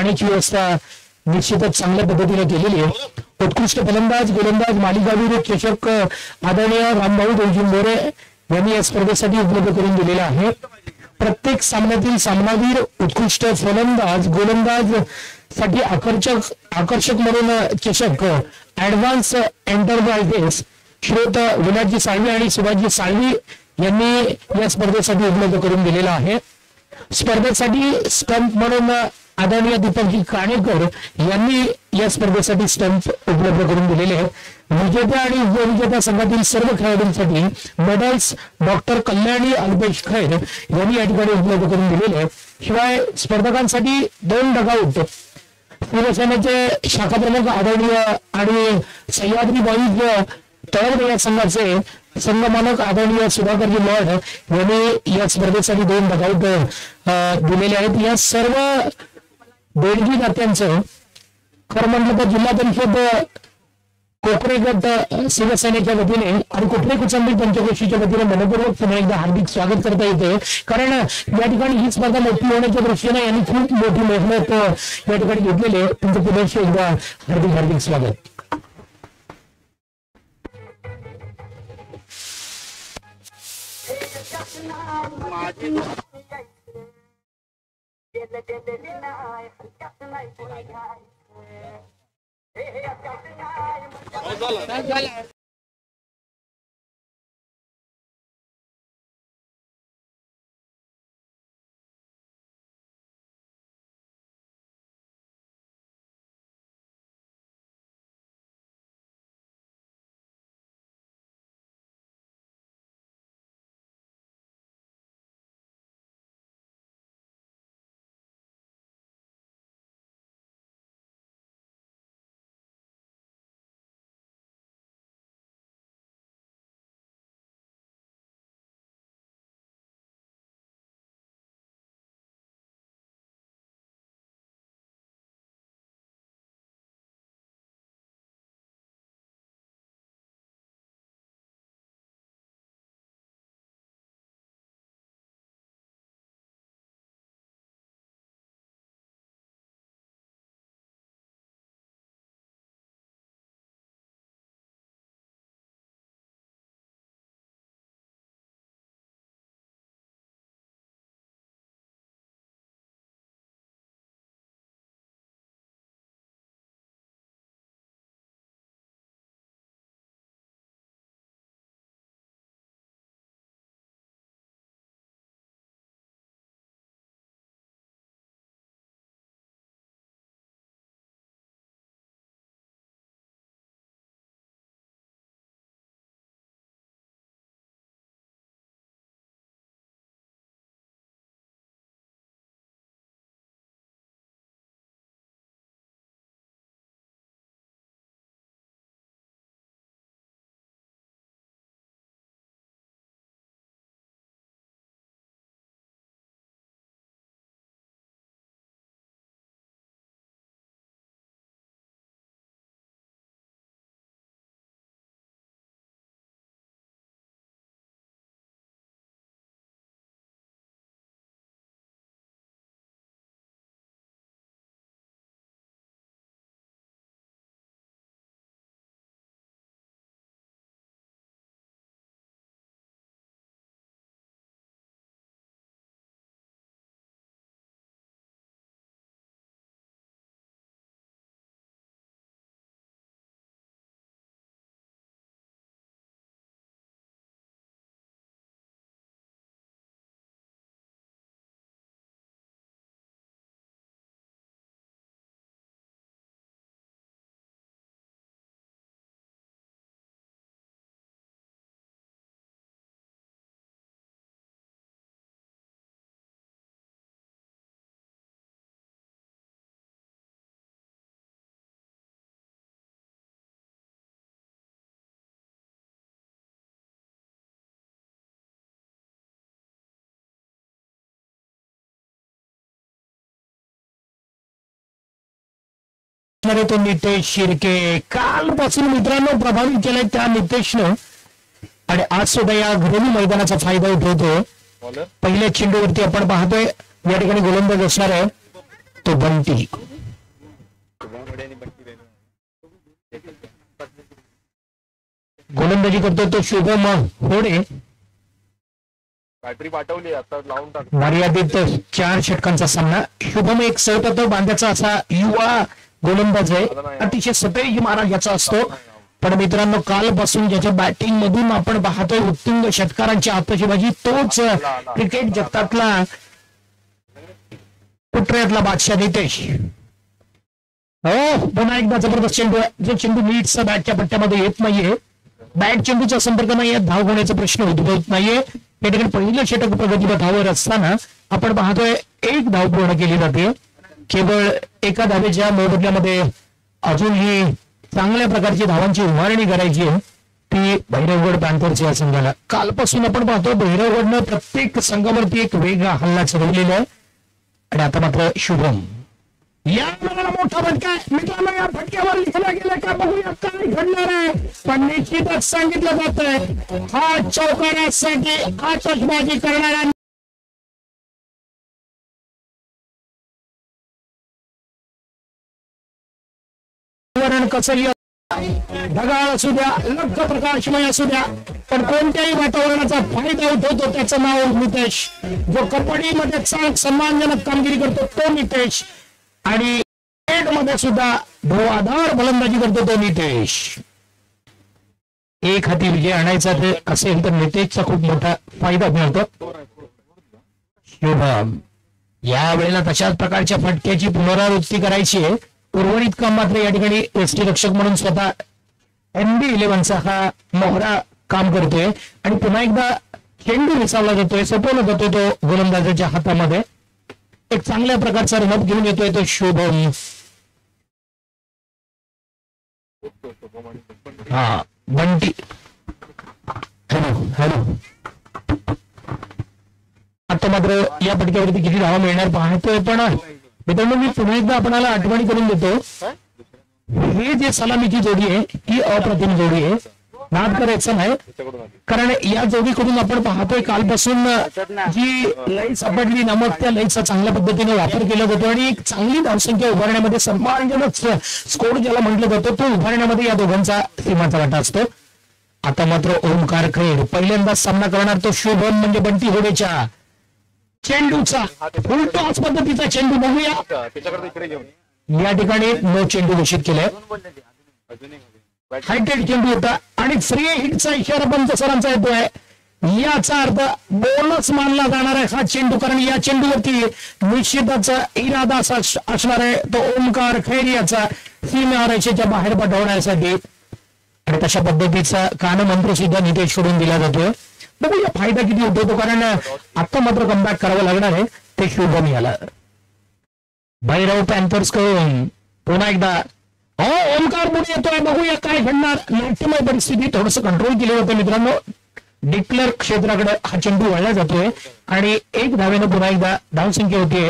पाण्याची व्यवस्था निश्चितच चांगल्या पद्धतीने केलेली आहे. उत्कृष्ट फलंदाज गोलंदाज मालिकावीर चषक आदरणीय रामभाऊ देवजी मोरे यांनी या स्पर्धेसाठी उपलब्ध करून दिलेला आहे. प्रत्येक सामन्यातील सामनावीर उत्कृष्ट फलंदाज गोलंदाज साठी आकर्षक म्हणून चषक ऍडव्हान्स एंटरप्राइजेस श्रोत विलासजी साळवी आणि सुभाषजी साळवी यांनी या स्पर्धेसाठी उपलब्ध करून दिलेला आहे. स्पर्धेसाठी स्टंप म्हणून आदरणीय दीपकजी काणेकर यांनी या स्पर्धेसाठी स्टंप उपलब्ध करून दिलेले आहेत. विजेत्या आणि उपविजेत्या संघातील सर्व खेळाडूंसाठी मेडल्स डॉक्टर कल्याणी अल्पेश खैर यांनी या ठिकाणी उपलब्ध करून दिलेले आहेत. शिवाय स्पर्धकांसाठी 2 डगआउट शिवसेनेचे शाखा प्रमुख आदरणीय आणि सह्याद्री बॉईज तळवडे या संघाचे संघमालक आदरणीय सुधाकरजी लॉर्ड यांनी या स्पर्धेसाठी 2 डगआउट दिलेले आहेत. या सर्व देणगी दात्यांचं खरं म्हटलं तर जिल्हा परिषद कोकरे गट शिवसेनेच्या वतीने आणि कोकरे कुचंबी पंचकोशीच्या वतीने मनपूर्वक पुन्हा एकदा हार्दिक स्वागत करता येते. कारण या ठिकाणी ही स्पर्धा मोठी होण्याच्या दृष्टीने यांनी खूप मोठी मेहनत या ठिकाणी घेतलेली आहे. तुमचं पुन्हा एकदा हार्दिक स्वागत. तो नितेश शिर्के कालपासून मित्रांनो प्रभावित केलाय त्या नितेशनं आणि आज सुद्धा या घरेलू मैदानाचा फायदा उठवतो. पहिल्या चेंडूवरती आपण पाहतोय या ठिकाणी गोलंदाज असणार आहे तो बंटी. गोलंदाजी करतो तो शुभम होडे. बॅटरी पाठवली आता लावून टाक. मर्यादित 4 षटकांचा सामना. शुभम एक सळपत बांध्याचा असा युवा गोलंदाज आहे. अतिशय सतेज मारा याचा असतो. पण मित्रांनो कालपासून ज्याच्या बॅटिंग मधून आपण पाहतोय उत्तुंग षटकारांची आतषबाजी तोच क्रिकेट जगतातला कुटऱ्यातला बादशाह नितेश. हो पुन्हा एकदा जबरदस्त चेंडू आहे जो चेंडू नीटचा बॅटच्या पट्ट्यामध्ये येत नाहीये. बॅट चेंडूचा संपर्क नाहीये. धाव होण्याचा प्रश्न उद्भवत नाहीये. या ठिकाणी पहिलं षटक प्रगतीपथावर असताना आपण पाहतोय 1 धाव पूर्ण केली जाते. केवळ एका धावेच्या मोबदल्यामध्ये अजूनही चांगल्या प्रकारची धावांची उभारणी करायची आहे ती भैरवगड पॅन्थर्स या संघाला. कालपासून आपण पाहतो भैरवगडनं प्रत्येक संघावरती एक वेगळा हल्ला चढवलेला आहे. आणि आता मात्र शुभम या मला मोठा फटका मित्रांनो. या फटक्यावर लिहिला गेला का बघूया काय घडणार आहे. पण निश्चितच सांगितलं जात आहे हा चौकारासाठी आतषबाजी करणारा कसं ढगाळ असू द्या लख प्रकाशमय असू द्या पण कोणत्याही वातावरणाचा फायदा उठवतो त्याचं नाव नितेश. जो कबड्डीमध्ये चांगली सन्मानजनक कामगिरी करतो तो नितेश. आणि मध्ये सुद्धा धोआधार फलंदाजी करतो तो नितेश. एक हाती विजय आणायचा असेल तर नितेशचा खूप मोठा फायदा मिळतो. शुभम या वेळेला तशाच प्रकारच्या फटक्याची पुनरावृत्ती करायची आहे. उर्वरित काम मात्र या ठिकाणी यष्टीरक्षक म्हणून स्वतः NB11चा हा मोहरा काम करतोय. आणि पुन्हा एकदा चेंडू विसावला जातोय सोपवला जातोय तो गोलंदाजाच्या हातामध्ये. एक चांगल्या प्रकारचा रनअप घेऊन येतोय तो शुभम. हा बंटी हॅलो आता मात्र या फटक्यावरती किती धावा मिळणार पाहतोय. पण मित्रांनो मी पुन्हा एकदा आपल्याला आठवणी करून देतो हे जे सलामीची जोडी आहे ही अप्रतिम जोडी आहे. नाद करायचं नाही कारण या जोडीकडून आपण पाहतोय कालपासून जी लई सापडली ना मग त्या लईचा चांगल्या पद्धतीने वापर केला जातो आणि एक चांगली धावसंख्या उभारण्यामध्ये सन्मानजनक स्कोर ज्याला म्हटलं जातं तो उभारण्यामध्ये या दोघांचा सीमाचा वाटा असतो. आता मात्र ओमकार खेड पहिल्यांदाच सामना करणार तो शुभम म्हणजे बंटी होडेच्या चेंडूचा फुल टॉस पद्धतीचा चेंडू बघूया. या ठिकाणी नो चेंडू घोषित केलाय. हायटेड चेंडू होता आणि फ्री हिटचा इशारा पंच सरांचा येतोय. याचा अर्थ बोनस मानला जाणार आहे हा चेंडू कारण या चेंडूवरती निश्चितच इरादा असणार आहे तो ओमकार खैर याचा सीमा रेषेच्या बाहेर पाठवण्यासाठी. आणि तशा पद्धतीचा कानमंत्र सुद्धा नितेश कडून दिला जातोय. बघूया फायदा किती होतो कारण आता मात्र कमबॅक करावं लागणार आहे ते शुभम याला. भैरव पॅन्थर्स कडून पुन्हा एकदा ओमकार पुढे येतोय. बघूया काय घडणार. नाट्यमय परिस्थिती थोडस कंट्रोल केलं होतं मित्रांनो. डिक्लेअर क्षेत्राकडे हा चेंडू वळला जातोय आणि 1 धावेनं पुन्हा एकदा धावसंख्या होतीये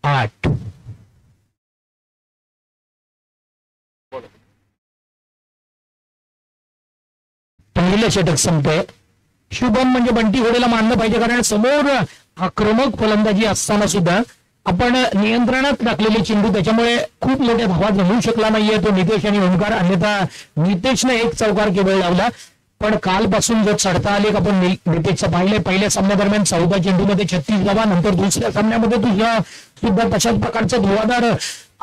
8. पहिलं षटक संपतंय. शुभम म्हणजे बंटी होडेला मानलं पाहिजे कारण समोर आक्रमक फलंदाजी असताना सुद्धा आपण नियंत्रणात टाकलेले चेंडू त्याच्यामुळे खूप मोठ्या धावा जमवू शकला नाहीये तो नितेश आणि ओमकार. अन्यथा नितेशने 1 चौकार केवळ लावला पण कालपासून जो चढता आले आपण नितेशचा पाहिले पहिल्या सामन्यादरम्यान 14 चेंडूमध्ये 36 धावा नंतर दुसऱ्या सामन्यामध्ये तुझ्या सुद्धा तशाच प्रकारचा धुवाधार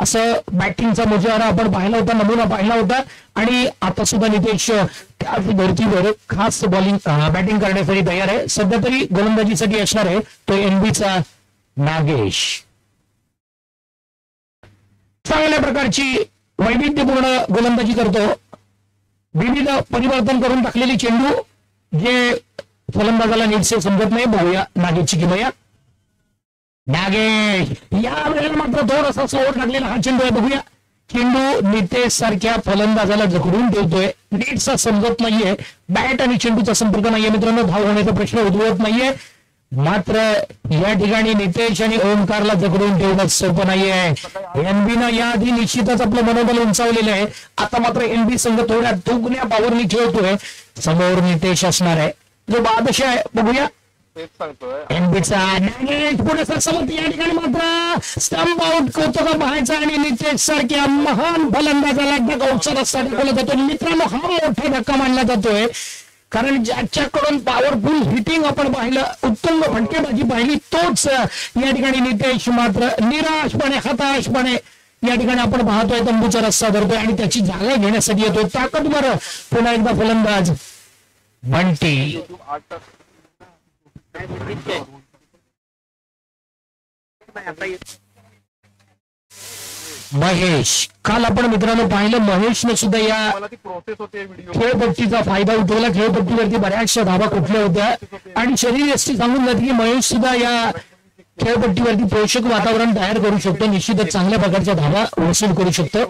असं बॅटिंगचा मुजरा आपण पाहिला होता नमुना पाहिला होता. आणि आता सुद्धा नितेश त्याच धर्तीवर खास बॅटिंग करण्यासाठी तयार आहे. सध्या तरी गोलंदाजीसाठी असणार आहे तो NBचा नागेश. चांगल्या प्रकारची वैविध्यपूर्ण गोलंदाजी करतो. विविध परिवर्तन करून टाकलेली चेंडू जे फलंदाजाला नीटसे समजत नाही. बघूया नागेशची किमया. नागेश या वेळेला मात्र थोडासा स्लोवर टाकलेला हा चेंडू आहे. बघूया चेंडू नितेश सारख्या फलंदाजाला जखडून ठेवतोय. नीटचा समजत नाहीये. बॅट आणि चेंडूचा संपर्क नाहीये मित्रांनो. धाव होण्याचा प्रश्न उद्भवत नाहीये. मात्र या ठिकाणी नितेश आणि ओमकारला जखडून ठेवणं सोपं नाहीये. NBनं याआधी निश्चितच आपलं मनोबल उंचावलेलं आहे. आता मात्र NB संघ थोड्या दुगण्या पावरनी खेळतोय. समोर नितेश असणार आहे जो बादशाह आहे. बघूया एनबीचा पुढे सरसमत या ठिकाणी मात्र स्टंप आउट कौतुका पाहायचा आणि नितेश सारख्या महान फलंदाजाला डगआउटचा रस्ता दाखवला जातो. मित्रांनो, हा मोठा धक्का मानला जातोय कारण ज्याच्याकडून पॉवरफुल हिटिंग आपण पाहिलं, उत्तुंग फटकेबाजी पाहिली, तोच या ठिकाणी नितेश मात्र निराशपणे हताशपणे या ठिकाणी आपण पाहतोय तंबूचा रस्ता धरतोय आणि त्याची जागा घेण्यासाठी येतोय ताकदवर पुन्हा एकदा फलंदाज बंटी. महेश, काल आपण मित्रांनो पाहिलं महेशने सुद्धा या खेळपट्टीचा फायदा उठवला. खेळपट्टीवरती बऱ्याचशा धाबा कुठल्या होत्या आणि शरीरयष्टी सांगून जाते की महेश सुद्धा या खेळपट्टीवरती पोषक वातावरण तयार करू शकतो. निश्चितच चांगल्या प्रकारच्या धाबा वसूल करू शकतो.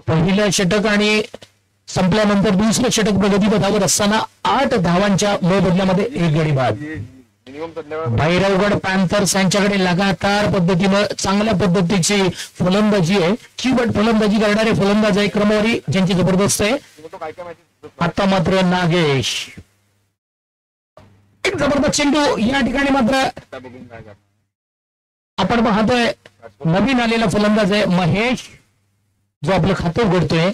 पहिलं षटक आणि संपल्यानंतर दुसरं षटक प्रगतीपथावर असताना 8 धावांच्या मोबदल्यामध्ये 1 गडी बाद. भैरवगड पॅन्थर्स यांच्याकडे लगातार पद्धतीनं चांगल्या पद्धतीची फलंदाजी आहे. चिवट फलंदाजी करणारे फलंदाज आहे. क्रमवारी ज्यांची जबरदस्त आहे. आता मात्र नागेश, एक जबरदस्त चेंडू या ठिकाणी मात्र आपण पाहतोय नवीन आलेला फलंदाज आहे महेश, जो आपलं खातं उघडतोय.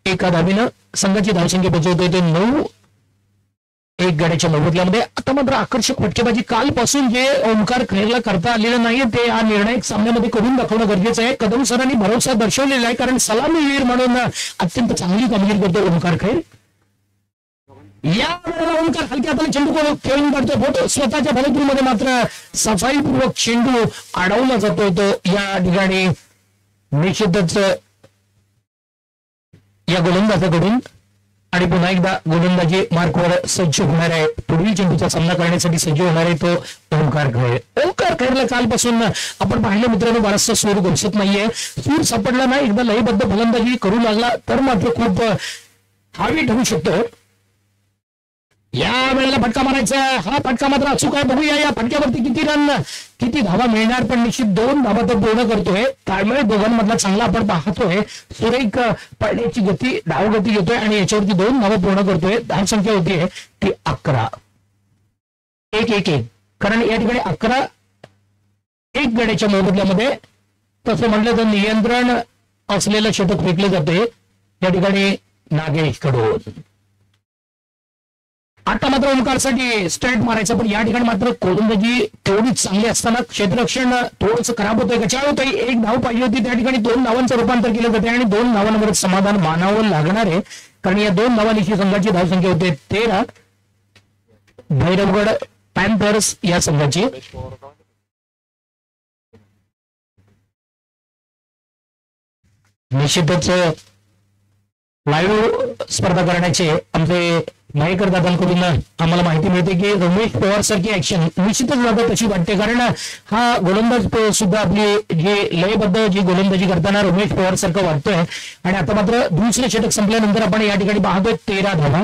एका धाबीनं संघाची धावसंख्या पोहोचवतोय ते 9. 1 गड्याच्या मोबदल्यामध्ये. आता मात्र आकर्षक फटकेबाजी कालपासून जे ओंकार खैरला करता आलेलं नाही ते या निर्णायक सामन्यामध्ये करून दाखवणं गरजेचं आहे. कदम सरांनी भरोसा दर्शवलेला आहे कारण सलामीवीर म्हणून अत्यंत चांगली कामगिरी करतो ओंकार खैर. या वेळेला ओंकार हलक्या हाताने चेंडू खेळून काढतो. स्वतःच्या फलकूमध्ये मात्र सफाईपूर्वक चेंडू अडवला जातोय तो या ठिकाणी. निश्चितच या गोलंदाजाकडून आणि पुन्हा एकदा गोलंदाजी मार्कवर सज्ज होणार आहे. पुढील चेंडूचा सामना करण्यासाठी सज्ज होणार आहे तो ओंकार खैर. ओंकार खैरला कालपासून आपण पाहिलं मित्रांनो बराचसा सूर घुसत नाहीये. सूर सापडला नाही, एकदा लयबद्ध फलंदाजी करू लागला तर मात्र खूप हावी ठरू शकतो. या वेळेला फटका मारायचा, हा फटका मात्र अचूक आहे. बघूया या फटक्यावरती किती रन किती धावा मिळणार, पण निश्चित 2 धावा तो पूर्ण करतोय. ताळमेळ दोघांमधला चांगला आपण पाहतोय. सुरेख पडण्याची गती धावगती घेतोय आणि याच्यावरती 2 धावा पूर्ण करतोय. धावसंख्या होती ती 11. 1-1-1 कारण या ठिकाणी 11 1 गड्याच्या मोबदल्यामध्ये. तसं म्हटलं तर नियंत्रण असलेलं षटक फेकलं जाते या ठिकाणी नागेश कडून. आता मात्र ओंकारसाठी स्ट्रेट मारायचं, पण या ठिकाणी मात्र गोलंदाजी तेवढीच चांगली असताना क्षेत्ररक्षण थोडंसं खराब होतंय. कशा होतंय 1 धाव पाहिजे होती त्या ठिकाणी 2 धावांचं रूपांतर केलं जाते आणि 2 धावांवर समाधान मानावं लागणार आहे कारण या 2 धावांची संघाची धावसंख्या होते 13. भैरवगड पॅन्थर्स या संघाची. निश्चितच लाईव्ह स्पर्धा करण्याचे आमचे मायेकर दादांकडून आम्हाला माहिती मिळते की रमेश पवार सारखी ऍक्शन निश्चितच दादा तशी वाटते कारण हा गोलंदाज सुद्धा आपली जे लयबद्ध जी गोलंदाजी करताना रमेश पवार सारखं वाटतोय. आणि आता मात्र दुसरे षटक संपल्यानंतर आपण या ठिकाणी पाहतोय 13 धावा.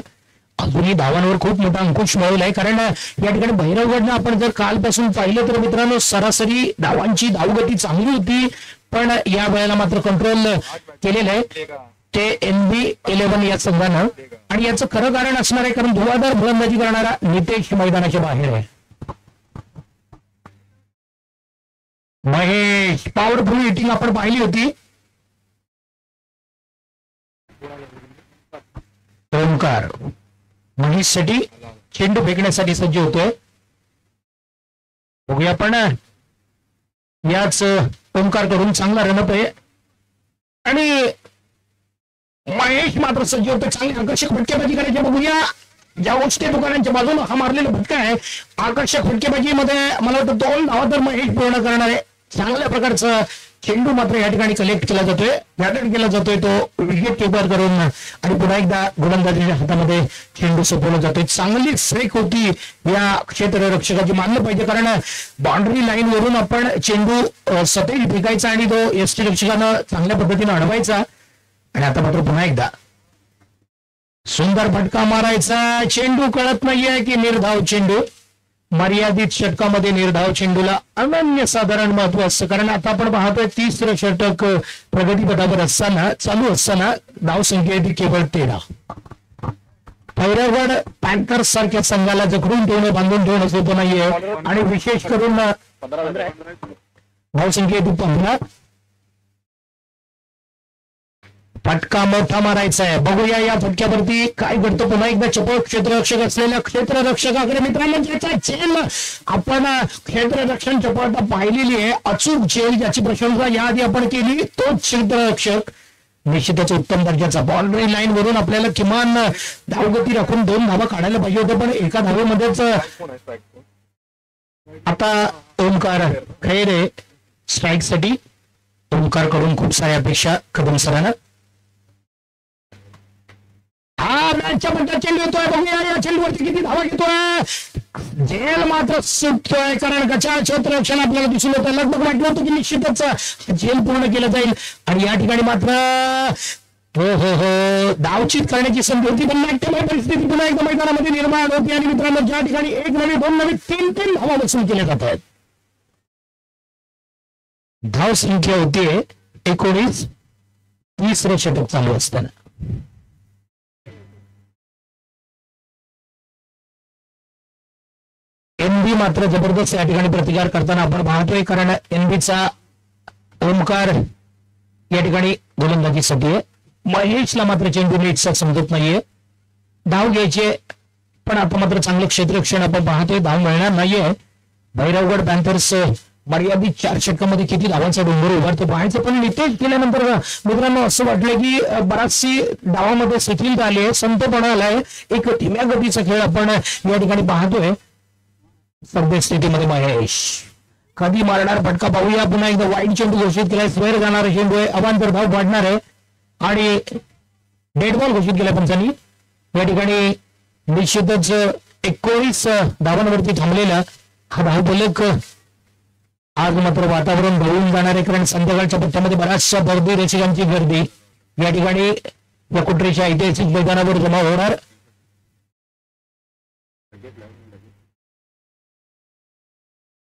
अजूनही धावांवर खूप मोठा अंकुश मिळवलाय कारण या ठिकाणी भैरवगडनं आपण जर कालपासून पाहिलं तर मित्रांनो सरासरी धावांची धावगती चांगली होती, पण या वेळेला मात्र कंट्रोल केलेलं आहे ते NB11 या संघानं. आणि याचं खरं कारण असणार आहे कारण धुवाधार फलंदाजी करणारा नितेश मैदानाच्या बाहेर आहे. महेश पॉवरफुल हिटिंग आपण पाहिली होती. ओंकार महेशसाठी चेंडू फेकण्यासाठी सज्ज होतोय. बघूया आपण याच ओंकार कडून चांगला रनअप आहे आणि महेश मात्र सज्ज होतो. चांगली आकर्षक फटकेबाजी करायची. बघूया ज्या गोष्टी दुकानांच्या बाजूने हा मारलेला फटका आहे आकर्षक फटकेबाजीमध्ये मला वाटतं 2 धावा तर महेश पूर्ण करणार आहे. चांगल्या प्रकारचा चेंडू मात्र या ठिकाणी कलेक्ट केला जातोय, गॅदर केला जातोय तो विकेट कीपर करून आणि पुन्हा एकदा गोलंदाजीच्या हातामध्ये चेंडू सोपवला जातोय. चांगली फ्रेक होती या क्षेत्ररक्षकाची मानलं पाहिजे कारण बाउंड्री लाईन वरून आपण चेंडू सतेज फेकायचा आणि तो यष्टीरक्षकानं चांगल्या पद्धतीने अडवायचा. आणि आता मात्र पुन्हा एकदा सुंदर फटका मारायचा. चेंडू कळत नाहीये की निर्धाव चेंडू. मर्यादित षटकामध्ये निर्धाव चेंडूला अनन्यसाधारण महत्व असतं कारण आता आपण पाहतोय 30रं षटक प्रगतीपथावर असताना चालू असताना धावसंख्या केवळ 13. भैरवगड पॅन्थर्स सारख्या संघाला जखडून ठेवणं, बांधून ठेवणं सोपं नाहीये आणि विशेष करून धावसंख्या ती 15. फटका मोठा मारायचा आहे. बघूया या फटक्यावरती काय घडतं. पुन्हा एकदा चपळ क्षेत्ररक्षक असलेल्या क्षेत्ररक्षकाकडे मित्रांनो ज्याचा झेल आपण क्षेत्ररक्षण चपळता पाहिलेली आहे, अचूक झेल ज्याची प्रशंसा याआधी आपण केली, तोच क्षेत्ररक्षक निश्चितच उत्तम दर्जाचा. बाउंड्री लाईन वरून आपल्याला किमान धावगती राखून 2 धावा काढायला पाहिजे होतं, पण एका धावेमध्येच आता ओमकार खैरे स्ट्राईक साठी. ओमकार कडून खूप साऱ्या अपेक्षा कदम सरांना. हा मॅचच्या म्हणतात चेंडू येतोय. बघूया या चेंडूवरती किती धावा घेतोय. झेल मात्र सुटतोय कारण गचा क्षेत्ररक्षण आपल्याला दिसून होतं. लगभग वाटलं होतं की निश्चितच झेल पूर्ण केलं जाईल आणि या ठिकाणी मात्र हो हो हो धावचित करण्याची संधी होती, पण नाट्यमय परिस्थिती पुन्हा एकदा मैदानामध्ये निर्माण होती आणि मित्रांनो ज्या ठिकाणी 1 नवी 2 नवी 3 धावा वसूल केल्या जात आहेत. धाव संख्या होतीये 19. तिसरं षटक चालू असताना एनबी मात्र जबरदस्त या ठिकाणी प्रतिकार करताना आपण पाहतोय, कारण एनबीचा ओमकार या ठिकाणी गोलंदाजीसाठी आहे. महेशला मात्र चेंडू नीटचा समजत नाहीये. धाव घ्यायचे पण आता मात्र चांगलं क्षेत्ररक्षण आपण पाहतोय, धाव मिळणार नाहीये. भैरवगड पॅन्थर्स मर्यादित 4 षटकामध्ये किती धावांचा डोंगर उभारतो पाहायचं, पण नितेश केल्यानंतर मित्रांनो असं वाटलं की बराचशी डावामध्ये शिथिलता आली आहे, संतपणा आलाय, एक धीम्या गतीचा खेळ आपण या ठिकाणी पाहतोय. सध्या स्थितीमध्ये महेश कधी मारणार फटका पाहूया. पुन्हा एकदा वाईट चेंडू घोषित केलाय, स्क्वेअर जाणार चेंडू आहे, अवांतर धाव पाडणार आहे आणि डेड बॉल घोषित केलाय पंचांनी. या ठिकाणी निश्चितच 19 धावांवरती थांबलेला हा धावफलक आज मात्र वातावरण ढवळून जाणार आहे, कारण संध्याकाळच्या पट्ट्यामध्ये बऱ्याचशा गर्दी, रसिकांची गर्दी या ठिकाणी या कुट्रीच्या ऐतिहासिक मैदानावर जमा होणार.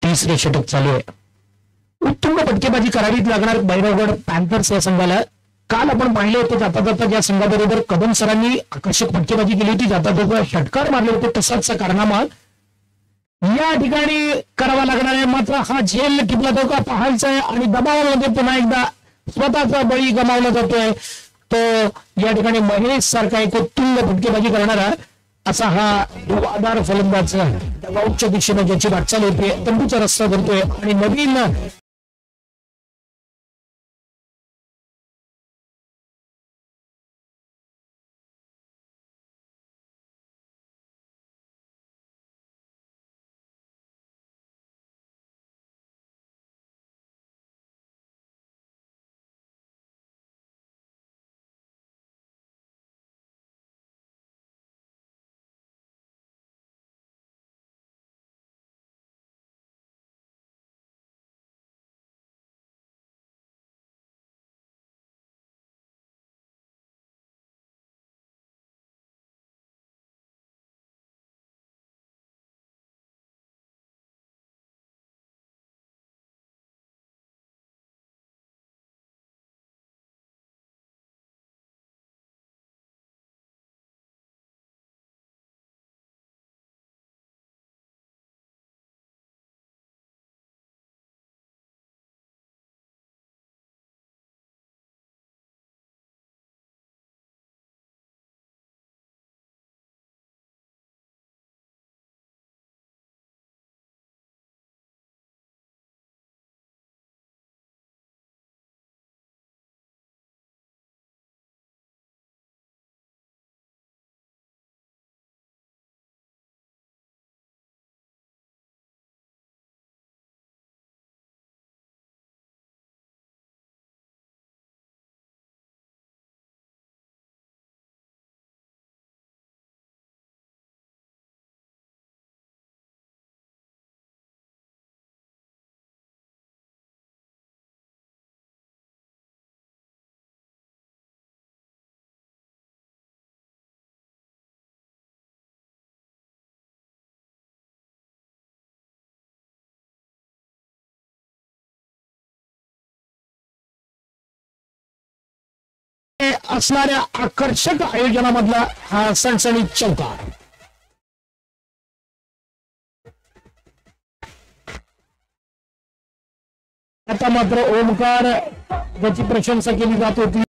तिसरे षटक चालू आहे. उत्तुंग फटकेबाजी करावीच लागणार भैरवगड पॅन्थर्स या संघाला. काल आपण पाहिले होते जाता जाता ज्या संघाबरोबर कदम सरांनी आकर्षक फटकेबाजी केली होती, जाता जाता षटकार मारले होते, तसाच कारनामा या ठिकाणी करावा लागणार आहे. मात्र हा झेल टिपला जातो का पाहायचा आहे आणि दबावामध्ये पुन्हा एकदा स्वतःचा बळी गमावला जातोय. तो या ठिकाणी महेश सारखा एक उत्तुंग फटकेबाजी करणारा असा हा युवादार फलंदाज डगआउटच्या दिशेने ज्याची वाटचाल होते, तंबूचा रस्ता धरतोय आणि नवीन असणाऱ्या आकर्षक आयोजनामधला हा सणसणीत चौकार. आता मात्र ओमकार ज्याची प्रशंसा केली जात होती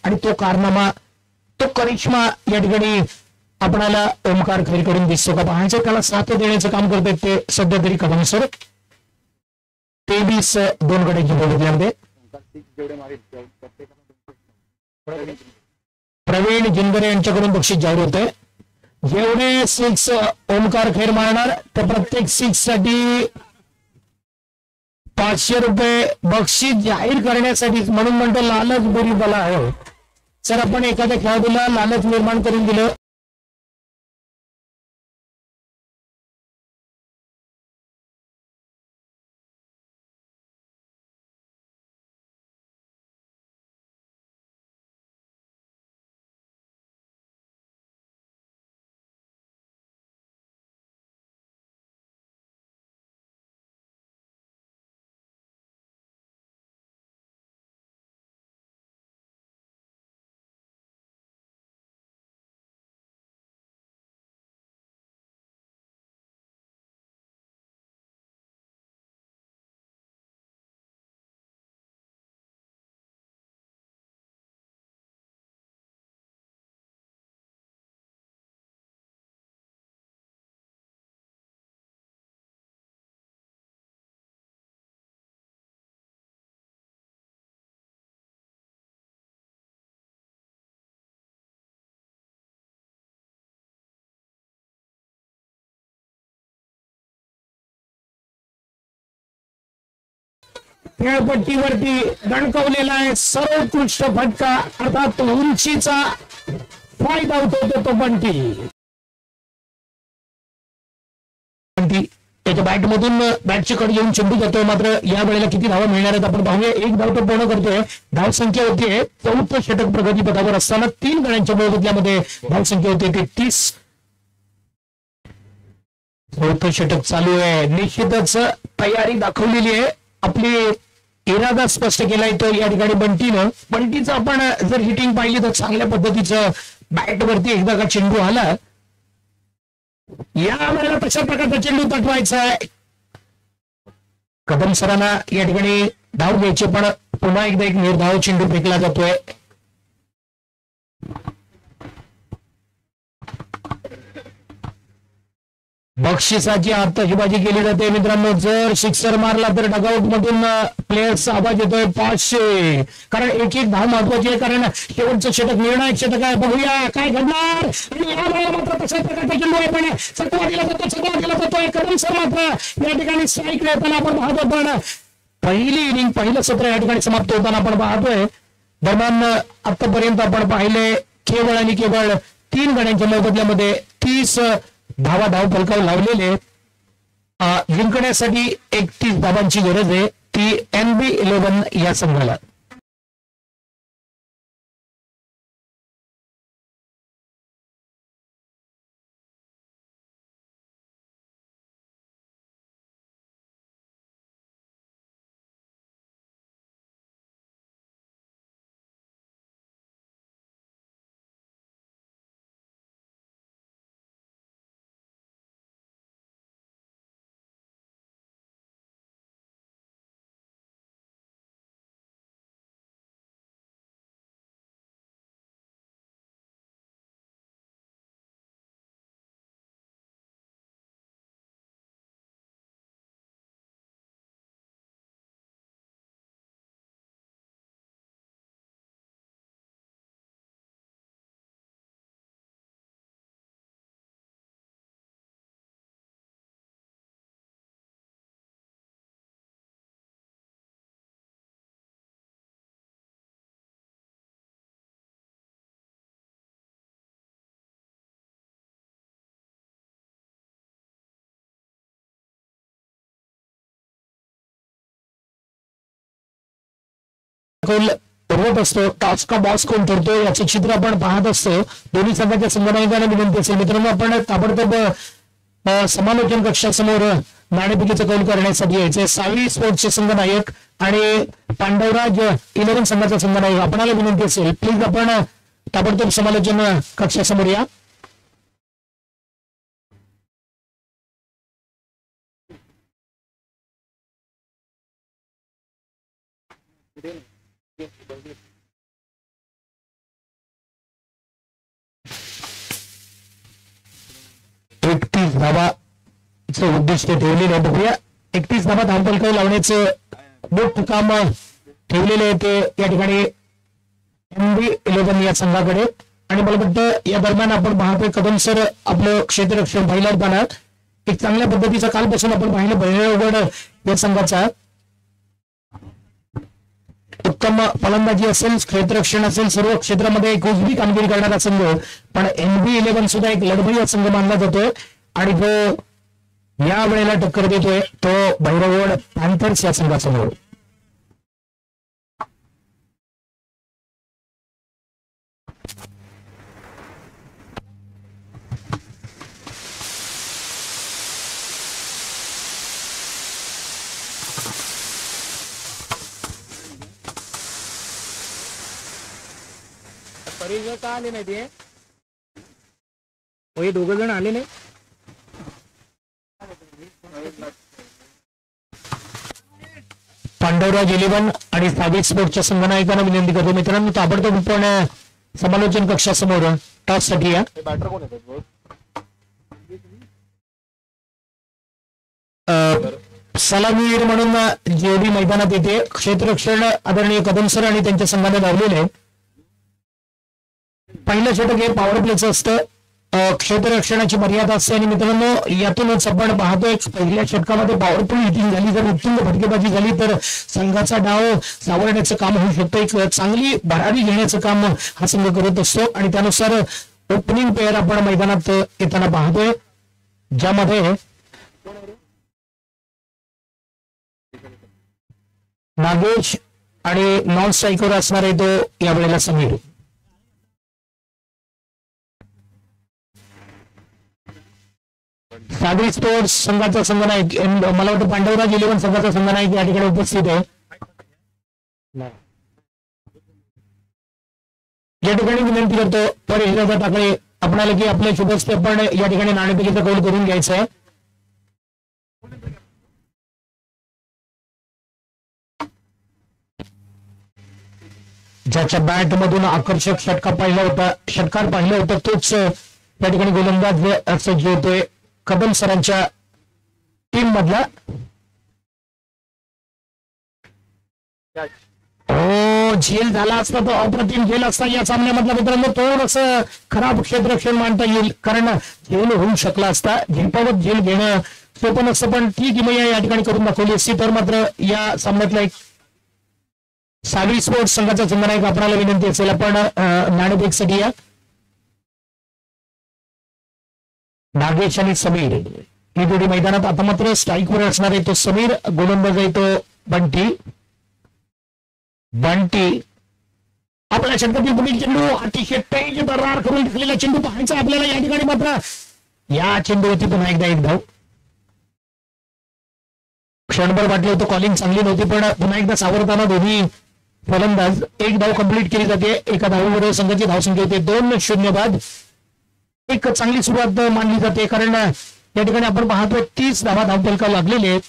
आणि तो कारनामा, तो करिश्मा या ठिकाणी आपणाला ओमकार खैरकडून दिसतो का पाहायचं. त्याला साथ देण्याचं काम करतात ते सध्या तरी कदम सर. 23-2 गड्यांची बघितल्यामध्ये प्रवीण जिंगरे यांच्याकडून बक्षीस जाहीर होत आहे. जेवढे 6 ओमकार खैर मारणार त्या प्रत्येक 6 साठी 500 रुपये बक्षीस जाहीर करण्यासाठी. म्हणून म्हणतो लालच बुरी बला आहे. सर आपण एखाद्या खेळाडूला लालच निर्माण करून दिलं खेळपट्टीवरती दणकवलेला आहे. सर्वोत्कृष्ट फटका अर्थात उंचीचा फायदा होतो तो बंटी. त्याच्या बॅटमधून बॅटची कड येऊन चेंडू जातो. मात्र या वेळेला किती धावा मिळणार आहेत आपण पाहूया. 1 धाव तो पूर्ण करतोय. धाव संख्या होती 4थं षटक प्रगतीपथावर असताना 3 गड्यांच्या मोबदल्यामध्ये धाव संख्या होती 33. 4थं षटक चालू आहे. निश्चितच तयारी दाखवलेली आहे. आपली इरादा स्पष्ट केलाय तो या ठिकाणी बंटीनं. बंटीचं आपण जर हिटिंग पाहिली तर चांगल्या पद्धतीचं बॅटवरती एकदा का चेंडू आला या वेळेला तशा प्रकारचा चेंडू तटवायचा आहे. कदम सरांना या ठिकाणी धाव घ्यायचे पण पुन्हा एकदा एक निर्धाव चेंडू फेकला जातोय. बक्षिसाची आत्ताशीबाजी केली जाते मित्रांनो. जर सिक्सर मारला तर डगआउट मधून प्लेयर्सचा आवाज येतोय 500. कारण एक धाव महत्वाची आहे. कारण शेवटचं षटक निर्णायक षटक आहे. बघूया काय घडणार. आणि या वेळेला मात्र तशा प्रकारचा चेंडू आहे पण चकवा दिला जातोय. कदम सर मात्र या ठिकाणी स्ट्राईक येताना आपण पाहतो. पण पहिली इनिंग पहिलं सत्र या ठिकाणी समाप्त होताना आपण पाहतोय. दरम्यान आतापर्यंत आपण पाहिले केवळ आणि केवळ 3 गड्यांच्या मोबदल्यामध्ये 30 धावा धाव फलकावर लावलेले. जिंकण्यासाठी 31 धावांची गरज आहे. ती NB11 या संघाला. ठरवत असतो. टॉस का बॉस कोण ठरतो याचे चित्र आपण पाहत असतो. दोन्ही संघाच्या संघनायकांना विनंती असेल मित्रांनो आपण ताबडतोब समालोचन कक्षासमोर नाणेफेकीचा कौल करण्यासाठी यायचे. सावी स्पोर्ट्सचे संघनायक आणि पांडवराज 11 संघाचा संघनायक आपणाला विनंती असेल प्लीज आपण ताबडतोब समालोचन कक्षासमोर या. एकतीस धावाचं उद्दिष्ट ठेवलेलं आहे. बघूया 31 धावा धावफलकावर लावण्याचं मोठं काम ठेवलेलं आहे ते या ठिकाणी NB11 या संघाकडे. आणि मला वाटतं या दरम्यान आपण पाहतोय कदम सर आपलं क्षेत्ररक्षण पहिल्या पानात एक चांगल्या पद्धतीचा कालपासून आपण पाहिलं बहिरवगड या संघाचा उत्तम फलंदाजी असेल क्षेत्ररक्षण असेल सर्व क्षेत्रामध्ये एक उजवी कामगिरी करणारा संघ. पण NB11 सुद्धा एक लढवय्या संघ मानला जातोय आणि जो या वेळेला टक्कर देतोय तो बहिरवगड पॅन्थर्स या संघासमोर. परिजन का आले नाही ते हे दोघ जण आले नाही. पांडवराज 11 आणि सादिक स्पोर्ट्सच्या संघनायकांना विनंती करतो मित्रांनो ताबडतोब आपण समालोचन कक्षासमोर टॉस साठी या. सलामीवीर म्हणून जेवढी मैदानात येते क्षेत्ररक्षण आदरणीय कदम सर आणि त्यांच्या संघाने लावलेले आहे. पहिलं षटक हे पॉवर प्लेचं असतं. क्षेत्ररक्षणाची मर्यादा असते आणि मित्रांनो यातूनच आपण पाहतोय पहिल्या षटकामध्ये पॉवरफुल हिटिंग झाली जर उत्तुंग फटकेबाजी झाली तर संघाचा डाव सावरण्याचं काम होऊ शकतं. एक चांगली भरारी घेण्याचं काम हा संघ करत असतो आणि त्यानुसार ओपनिंग पेअर आपण मैदानात येताना पाहतोय ज्यामध्ये नागेश आणि नॉन स्ट्रायकर असणार आहे तो यावेळेला समीर. सागरी स्पोर्ट्स संघाचा संघनायक मला वाटतं पांडवराज 11 संघाचा संघनायक या ठिकाणी उपस्थित आहे. या ठिकाणी विनंती करतो पर हिराजा टाकळे आपल्याला की आपले शुभस्ते पण या ठिकाणी नाणेफेकीचा कौल करून घ्यायचा आहे. ज्याच्या बॅट मधून आकर्षक षटकार पाहिला होता तोच या ठिकाणी गोलंदाज सज्ज होतोय कदम सरांच्या टीम मधला. झेल झाला असता तो अप्रतिम झेल असता या सामन्यामधला मित्रांनो थोडंसं खराब क्षेत्ररक्षण मानता येईल कारण झेल होऊ शकला असता. झेलपावत झेल घेणं सोपं नसतं पण ती किमया या ठिकाणी करून दाखवली असती. तर मात्र या सामन्यातला एक सागरी स्पोर्ट्स संघाचा संघनायक आपल्याला विनंती असेल आपण नाणेफेकीसाठी या. नागेश आणि समीर ही जोडी मैदानात आता मात्र स्ट्राईकवर असणार आहे तो समीर. गोलंदाज आहे तो बंटी. आपल्या षटकातील पुढील चेंडू अतिशय तेज दरार करून घेतलेला चेंडू पाहायचा आपल्याला या ठिकाणी मात्र या चेंडूवरती पुन्हा एकदा एक धाव. क्षणभर वाटलं होतं कॉलिंग चांगली नव्हती पण पुन्हा एकदा सावरताना दोन्ही फलंदाज एक धाव कंप्लीट केली जाते. एका धावेवर संघाची धावसंख्या होते 2-0 बाद. एक चांगली सुरुवात मानली जाते कारण या ठिकाणी आपण पाहतोय 30 धावा धावफलकावर लागलेले आहेत.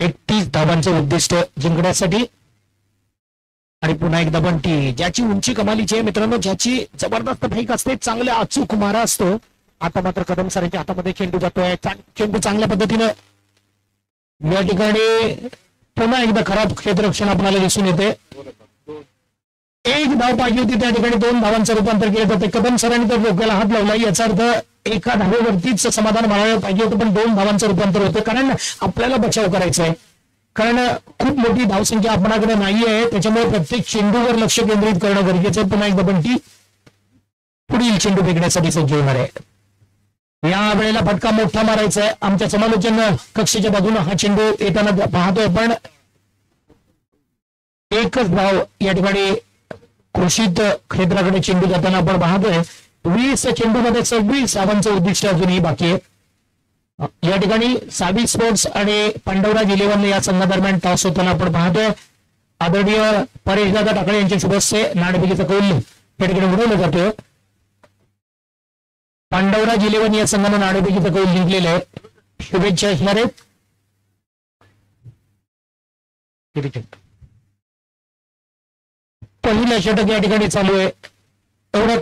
31 धावांचं उद्दिष्ट जिंकण्यासाठी. आणि पुन्हा एकदा बंटी ज्याची उंची कमालीची आहे मित्रांनो ज्याची जबरदस्त फेक असते चांगला अचूक मारा असतो. आता मात्र कदम सरांच्या हातामध्ये चेंडू जातोय. चेंडू चांगल्या पद्धतीनं या ठिकाणी पुन्हा एकदा खराब क्षेत्ररक्षण आपल्याला दिसून येते. एक धाव पाहिजे होती त्या ठिकाणी 2 धावांचं रूपांतर केलं जाते. कदम सरांनी तर डोक्याला हात लावला याचा अर्थ एका धावेवरतीच समाधान मानायला पाहिजे होतं पण 2 धावांचं रूपांतर होतं कारण आपल्याला बचाव करायचा आहे. कारण खूप मोठी धावसंख्या आपणाकडे नाही आहे त्याच्यामुळे प्रत्येक चेंडूवर लक्ष केंद्रित करणं गरजेचं आहे. पुन्हा एकदा बंटी पुढील चेंडू फेकण्यासाठी सज्ज होणार आहे. या वेळेला फटका मोठा मारायचा आहे. आमच्या समालोचन कक्षेच्या बाजूने हा चेंडू येताना पाहतोय आपण एकच धाव या ठिकाणी कृषित क्षेत्राकडे चेंडू जाताना आपण पाहतोय. 20 चेंडूमध्ये 26 धावांचं उद्दिष्ट अजूनही बाकी आहे. या ठिकाणी साबी स्पोर्ट्स आणि पांडवराज 11 या संघादरम्यान टॉस होताना आपण पाहतोय. आदरणीय परेशदादा टाकळे यांचे शुभेच्छे. नाणेफेकीचा कौल या ठिकाणी उडवला जातोय. पांडवराज 11 या संघानं नाणेफेकीचा कौल जिंकलेला आहे. शुभेच्छा असणार आहेत. पहिलं षटक या ठिकाणी चालू आहे. एवढ्या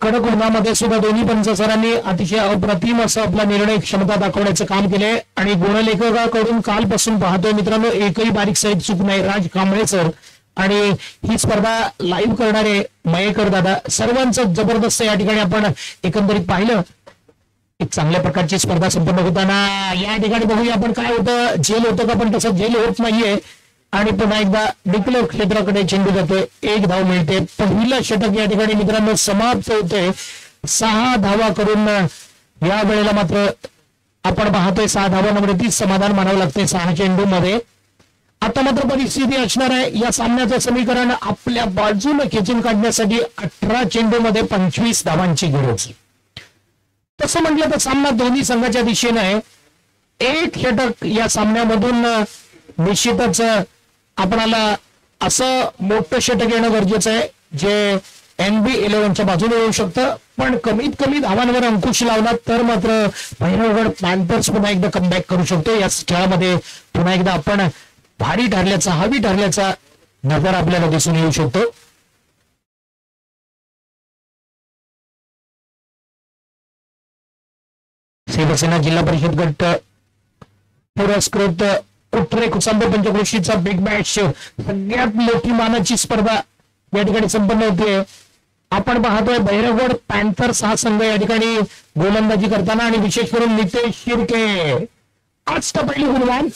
कडक उन्हामध्ये सुद्धा दोन्ही पंच सरांनी अतिशय अप्रतिम असं आपला निर्णय क्षमता दाखवण्याचं काम केलंय. आणि गुणलेखकाकडून कालपासून पाहतोय मित्रांनो, एकही बारीक साईड चूक नाही. राज कांबळे सर आणि ही स्पर्धा लाईव्ह करणारे मयेकर दादा, सर्वांचं जबरदस्त या ठिकाणी आपण एकंदरीत पाहिलं. एक चांगल्या प्रकारची स्पर्धा संपन्न होताना या ठिकाणी बघूया आपण काय होतं. झेल होतं का, पण तसं झेल होत नाहीये. आणि पुन्हा एकदा डिक्लेअर क्षेत्राकडे चेंडू जातोय. 1 धाव मिळते. पहिलं षटक या ठिकाणी मित्रांनो समाप्त होतोय 6 धावा करून. या वेळेला मात्र आपण पाहतोय 6 धावांमध्ये 30 समाधान मानावं लागतंय 6 चेंडू मध्ये. आता मात्र परिस्थिती असणार आहे या सामन्याचं समीकरण आपल्या बाजूने खेचून काढण्यासाठी 18 चेंडू मध्ये 25 धावांची गरज. तसं म्हटलं तर सामना दोन्ही संघाच्या दिशेने आहे. एक षटक या सामन्यामधून निश्चितच आपणाला असं मोठं षटक येणं गरजेचं आहे जे NB11च्या बाजूने येऊ शकतं. पण कमीत कमी धावांवर अंकुश लावला तर मात्र भैरवगड पॅन्थर्स पुन्हा एकदा कमबॅक करू शकतो. या खेळामध्ये पुन्हा एकदा आपण भारी ठरल्याचा, हवी ठरल्याचा नजर आपल्याला दिसून येऊ शकतो. शिवसेना जिल्हा परिषद गट पुरस्कृत कुट्रे कुसांबे पंचक्रोशीचा बिग मॅच, सगळ्यात मोठी मानाची स्पर्धा या ठिकाणी संपन्न होते. आपण पाहतोय भैरवगड पॅन्थर्स हा संघ या ठिकाणी गोलंदाजी करताना आणि विशेष करून नितेश शिर्के आज पहिली गुणवान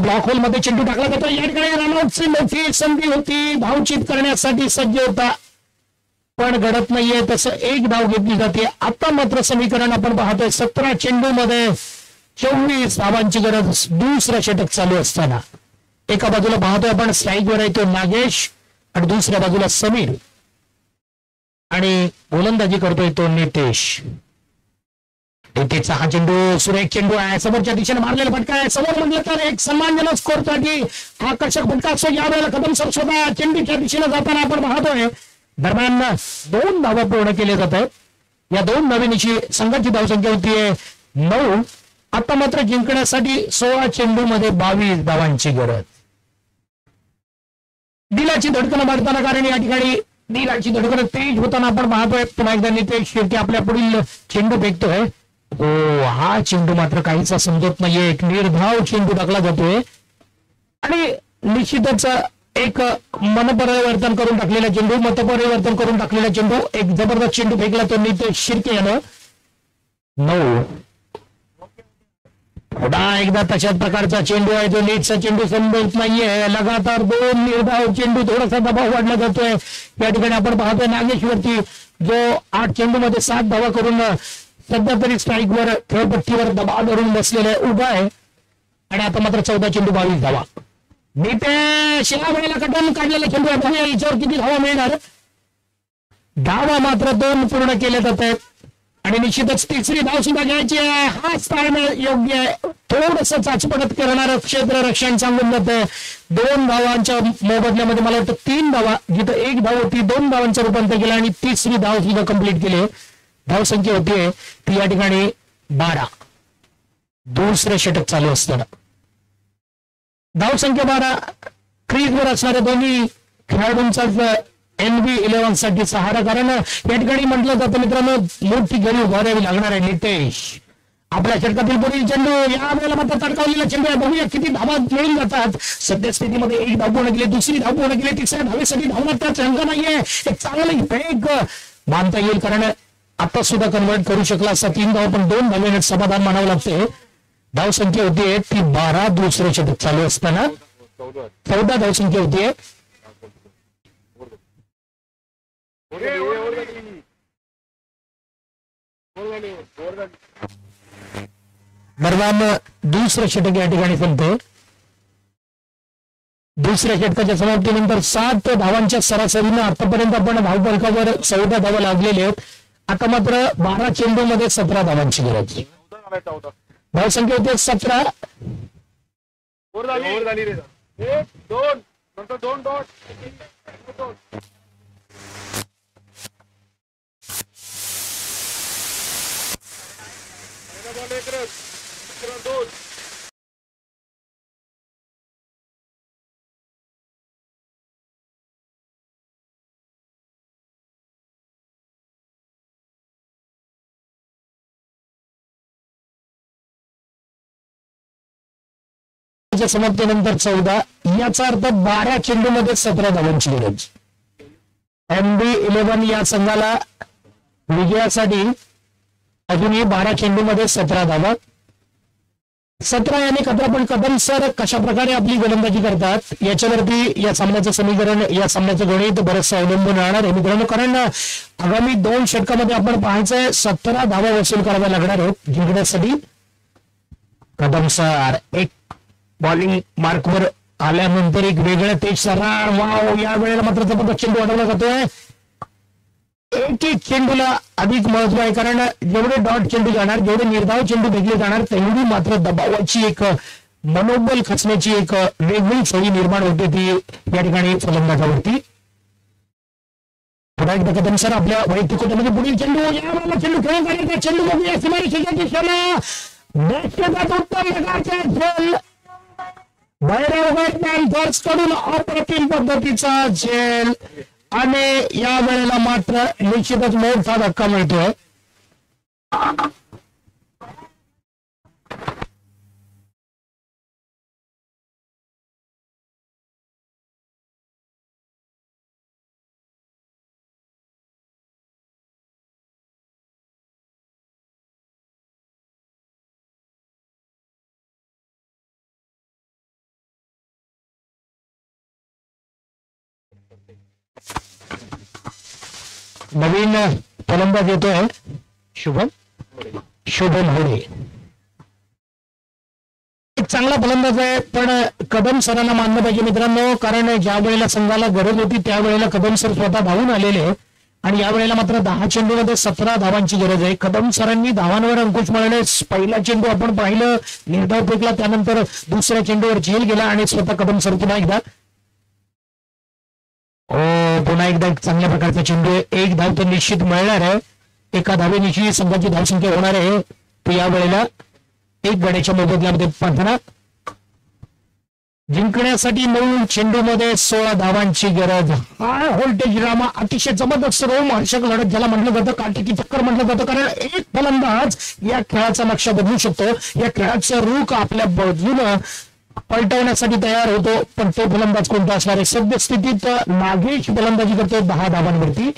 ब्लॉक होल मध्ये चेंडू टाकला जातो. या ठिकाणी रनआउटची मोठी संधी होती, धावचित करण्यासाठी सज्ज होता पण घडत नाहीये. तसं 1 धाव घेतली जाते. आता मात्र समीकरण आपण पाहतोय 17 चेंडू मध्ये 24 धावांची गरज. दुसरं षटक चालू असताना एका बाजूला पाहतोय आपण स्ट्राईकवर आहे तो नागेश आणि दुसऱ्या बाजूला समीर आणि गोलंदाजी करतोय तो नितेश. नितेशचा हा चेंडू सुरेख चेंडू आहे. समोरच्या दिशेने मारलेला फटका आहे. समोर म्हणलं तर एक सन्मानजनक स्कोरसाठी आकर्षक फटका असतो. यावेळेला कदम सर स्वतः चेंडूच्या दिशेने जाताना आपण पाहतोय. दरम्यान 2 धावा पूर्ण केले जात आहेत. या 2 धावेनिशी संघाची धावसंख्या होतीये 9. आता मात्र जिंकण्यासाठी 16 चेंडू मध्ये 22 धावांची गरज. दिलाची धडकन मारताना, कारण या ठिकाणी दिलाची धडकन तेज होताना आपण पाहतोय. पुन्हा एकदा नितेश शिर्के आपल्या पुढील चेंडू फेकतोय. हा चेंडू मात्र काहीचा समजत नाहीये. एक निर्धाव चेंडू टाकला जातोय आणि निश्चितच एक मनपरिवर्तन करून टाकलेला चेंडू, मतपरिवर्तन करून टाकलेला चेंडू, एक जबरदस्त चेंडू फेकला तो नितेश शिर्के यानं. 9 पुन्हा एकदा तशाच प्रकारचा चेंडू आहे जो नीटचा चेंडू समजत नाहीये. लगातार 2 निर्धाव चेंडू, थोडासा दबाव वाढला जातोय. या ठिकाणी आपण पाहतोय नागेशवरती जो 8 चेंडू मध्ये 7 धावा करून सध्या तरी स्ट्राईकवर खेळपट्टीवर दबाव धरून बसलेला उभा आहे. आणि आता मात्र 14 चेंडू 22 धावा. नितेश या वेळेला कटून काढलेला चेंडू आहे. याच्यावर किती धावा मिळणार? धावा मात्र 2 पूर्ण केले जात आहेत आणि निश्चितच तिसरी धाव सुद्धा घ्यायची आहे. हाच ताळमेळ योग्य आहे. थोडस चाचपडत करणारं क्षेत्ररक्षण सांगून जातं. 2 धावांच्या मोबदल्यामध्ये मला वाटतं 3 धावा, जिथं 1 धाव होती 2 धावांचं रूपांतर केलं आणि तिसरी धाव सुद्धा कंप्लीट केली. धावसंख्या होतीये ती या ठिकाणी 12. दुसरं षटक चालू असताना धावसंख्या 12. क्रीजवर असणाऱ्या दोन्ही खेळाडूंचा NB11 साठी सहारा, कारण या ठिकाणी म्हटलं जातं मित्रांनो मोठी गरी उभारावी लागणार आहे. नितेश आपल्या षटकातील पुढील चेंडू, या वेळेला मात्र तडकावलेला चेंडू आहे. बघूया किती धावा मिळून जातात. सध्या स्थितीमध्ये 1 धाव पूर्ण केली, दुसरी धाव पूर्ण केली, तिसऱ्या धावेसाठी धावणार त्याच रंग नाहीये. एक चांगलं वेग मानता येईल, कारण आता सुद्धा कन्वर्ट करू शकला असता 3 धाव, पण 2 धावेने समाधान मानावं लागते. धावसंख्या होतीये ती 12. दुसरे षटक चालू असताना 14 धावसंख्या होतीये. दरम्यान दुसरं षटक या ठिकाणी संपते. दुसऱ्या षटकाच्या समाप्तीनंतर 7 धावांच्या सरासरीनं आतापर्यंत आपण धावफलकावर 14 धावा लागलेले आहेत. आता मात्र 12 चेंडूमध्ये 17 धावांची गरज. धावसंख्या होते 17. समाप्तीनंतर 14. याचा अर्थ 12 चेंडूमध्ये 17 धावांची गरज. MB11 या संघाला विजयासाठी अजूनही 12 चेंडूमध्ये 17 धावा. 17 याने पण कदम सर कशा प्रकारे आपली गोलंदाजी करतात याच्यावरती या सामन्याचं समीकरण, या सामन्याचं गणित बरंच अवलंबून राहणार आहे मित्रांनो. कारण आगामी 2 षटकामध्ये आपण पाहायचंय 17 धावा वसूल कराव्या लागणार आहेत जिंकण्यासाठी. कदम सर एक बॉलिंग मार्कवर आल्यानंतर एक वेगळं तेज सरार. वाव, या वेळेला मात्र जबरदस्त चेंडू अडवला जातोय. एक चेंडूला अधिक महत्व आहे, कारण जेवढे डॉट चेंडू जाणार, जेवढे निर्धाव चेंडू फेकले जाणार, तेवढी मात्र दबावाची एक मनोबल खचण्याची एक वेगळी सोयी निर्माण होते ती या ठिकाणी फलंदाजावरती. पुन्हा एकदा कदम सर आपल्या वैयक्तिक कोट्यामध्ये पुढील चेंडू, या वेळेला चेंडू खेळून काढण्याचा चेंडू बघूया सीमारेषेची क्षमा. उत्तम प्रकारचे झेल भैरवगड पॅन्थर्स कडून अप्रतिम पद्धतीचा झेल, आणि या वेळेला मात्र निश्चितच मोठा धक्का मिळतोय. नवीन फलंदाज येतोय शुभम होडे. एक चांगला फलंदाज आहे, पण कदम सरांना मानलं पाहिजे मित्रांनो, कारण ज्या वेळेला संघाला गरज होती त्यावेळेला कदम सर स्वतः धावून आलेले, आणि या वेळेला मात्र 10 चेंडूमध्ये 17 धावांची गरज आहे. कदम सरांनी धावांवर अंकुश मिळवणे. पहिला चेंडू आपण पाहिलं, निर्धाव फेकला, त्यानंतर दुसऱ्या चेंडूवर झेल गेला आणि स्वतः कदम सर पुन्हा एकदा पुन्हा एकदा एक चांगल्या प्रकारचा चेंडू आहे. एक धाव तर निश्चित मिळणार आहे. एका धावेनिशी संघाची धावसंख्या होणार आहे. तो या वेळेला एक गड्याच्या मोबदल्यामध्ये पाहताना जिंकण्यासाठी 9 चेंडूमध्ये 16 धावांची गरज. हाय व्होल्टेज ड्रामा, अतिशय जबरदस्त रोमहर्षक लढत ज्याला म्हटलं जातं, काटेकी चक्कर म्हटलं जातं, कारण एक फलंदाज या खेळाचा नक्षा बदलू शकतो. या खेळाचं रुख आपल्या बाजूनं पलटवण्यासाठी तयार होतो, पण तो फलंदाज कोणता असणार आहे? सद्यस्थितीत नागेश फलंदाजी करतो 10 धावांवरती.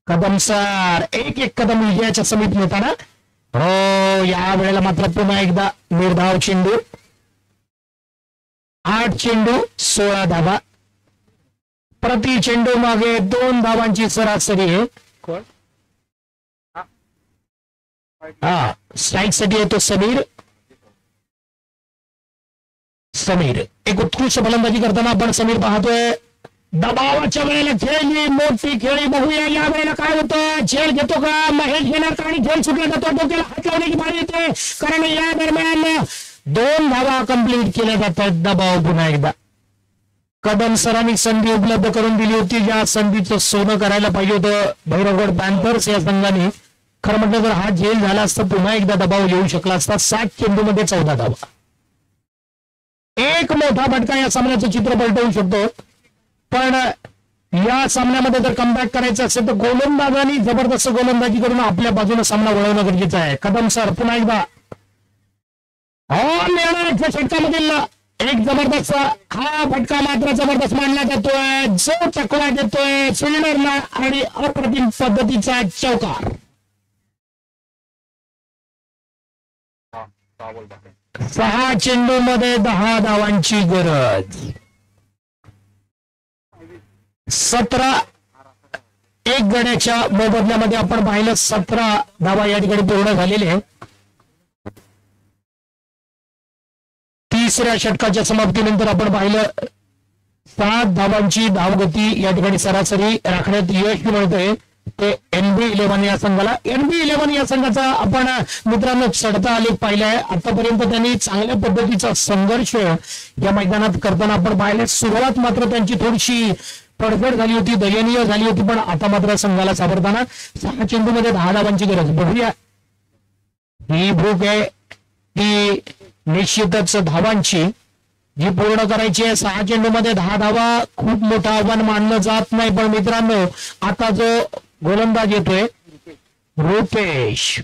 कदम सर एक कदम विजयाच्या समीप नेताना. हो, या वेळेला मात्र पुन्हा एकदा निर्धाव चेंडू. 8 चेंडू 16 धावा. प्रति चेंडू मागे 2 धावांची सरासरी आहे. स्ट्राईक साठी येतो समीर. एक उत्कृष्ट फलंदाजी करताना आपण समीर पाहतोय. दबावाच्या वेळेला खेळली मोठी खेळी बघूया या वेळेला काय होतं. झेल घेतो का महेश घेणार का, आणि झेल सुटला जातो. डोक्याला हात लावण्याची बारी येते, कारण या दरम्यान 2 धावा कंप्लीट केल्या जातात. दबाव पुन्हा एकदा. कदम सरांनी संधी उपलब्ध करून दिली होती, ज्या संधीचं सोनं करायला पाहिजे होतं भैरवगड पॅन्थर्स या संघाने. खरं म्हटलं तर हा झेल झाला असता, पुन्हा एकदा दबाव येऊ शकला असता. 7 चेंडूमध्ये 14 धावा. एक मोठा फटका या सामन्याचं चित्र पलटवू शकतो, पण या सामन्यामध्ये जर कमबॅक करायचं असेल तर गोलंदाजांनी जबरदस्त गोलंदाजी करून आपल्या बाजूने सामना वळवणं गरजेचं आहे. कदम सर पुन्हा एकदा येणाऱ्या षटकामधील एक जबरदस्त हा फटका मात्र जबरदस्त मानला जातोय, जो चकवा देतोय फिल्डरला, आणि अप्रतिम पद्धतीचा चौकार. 6 चेंडूमध्ये 10 धावांची गरज. 17 एक गड्याच्या मोबदल्यामध्ये आपण पाहिलं 17 धावा या ठिकाणी पूर्ण झालेले आहे. तिसऱ्या षटकाच्या समाप्तीनंतर आपण पाहिलं 7 धावांची धावगती या ठिकाणी सरासरी राखण्यात यश मिळतंय ते NB11 या संघाला. NB11 या संघाचा आपण मित्रांनो चढता आलेख पाहिलाय. आतापर्यंत त्यांनी चांगल्या पद्धतीचा संघर्ष या मैदानात करताना आपण पाहिले. सुरुवात मात्र त्यांची थोडीशी पडझड झाली होती, दयनीय झाली होती, पण आता मात्र संघाला सावरताना 6 चेंडूमध्ये 10 धावांची गरज. बघूया ही भूक आहे ती निश्चितच धावांची जी पूर्ण करायची आहे. 6 चेंडूमध्ये 10 धावा खूप मोठं आव्हान मानलं जात नाही, पण मित्रांनो आता जो गोलंदाज येतोय रुपेश,